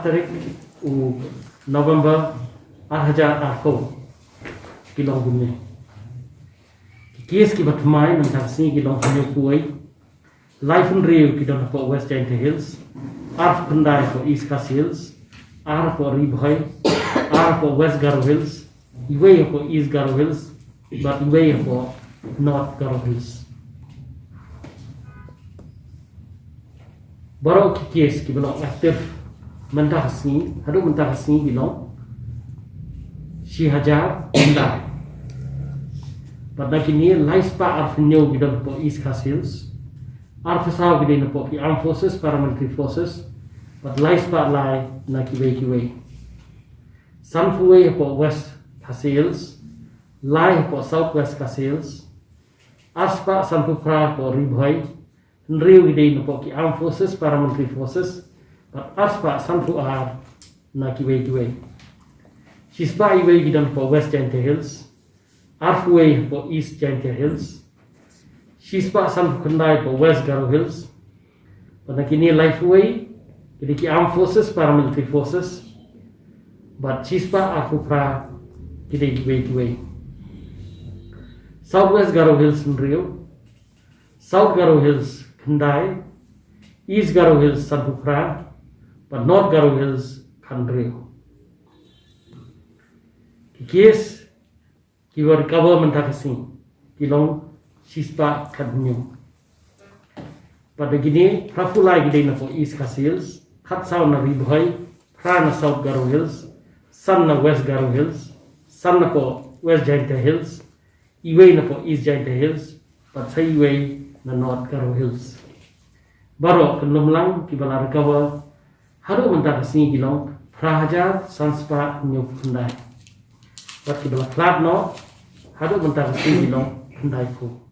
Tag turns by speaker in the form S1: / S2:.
S1: tarik November 2008 kilong bunyi kies ki batmai mentasi kilong bunyi kuai life and real kilong po West Giant Hills arf pendai po East Coast Hills arf po Ribhai arf po West Garo Hills iway po East Garo Hills but iway po North Garo Hills baru kies ki belong aktif mentahasni hadu mentahasni bilong si hajar pendai pada kini laispa arfnyo bidon po East Coast Hills arfasau bidon po ki Armed Forces Paramilitary Forces but laispa lai na kiwe sanfuwe po West Coast Hills lai po Southwest Coast Hills aspa sanpupra po Ribhai nriu bidon po ki Armed Forces Paramilitary Forces but aspa sanfu ar na kiwe Sispa iwe bidon po West Giant Hills Arfway po East Giant Hills Sispa sanfu kendai po West Garo Hills pada kini Lifeway jadi ki Armed Forces Paramilitary Forces but Sispa arfupra kini iwe Southwest Garo Hills nriu South Garo Hills kendai East Garo Hills sanfupra but North Garo Hills kanriu kies kiwar cover mentakasi kilong sispa kadnyu pada gini prafulai gede na po East Coast Hills khatsau na Ribhai pra na South Garo Hills san na West Garo Hills san na po West Giant Hills iway na po East Giant Hills pat sa iway na North Garo Hills baro kenum lang kibala recover haru mentakasi kilong prahajar sanspa nyu kendai But kibala club no, hadu mentang sini no, kendai ku.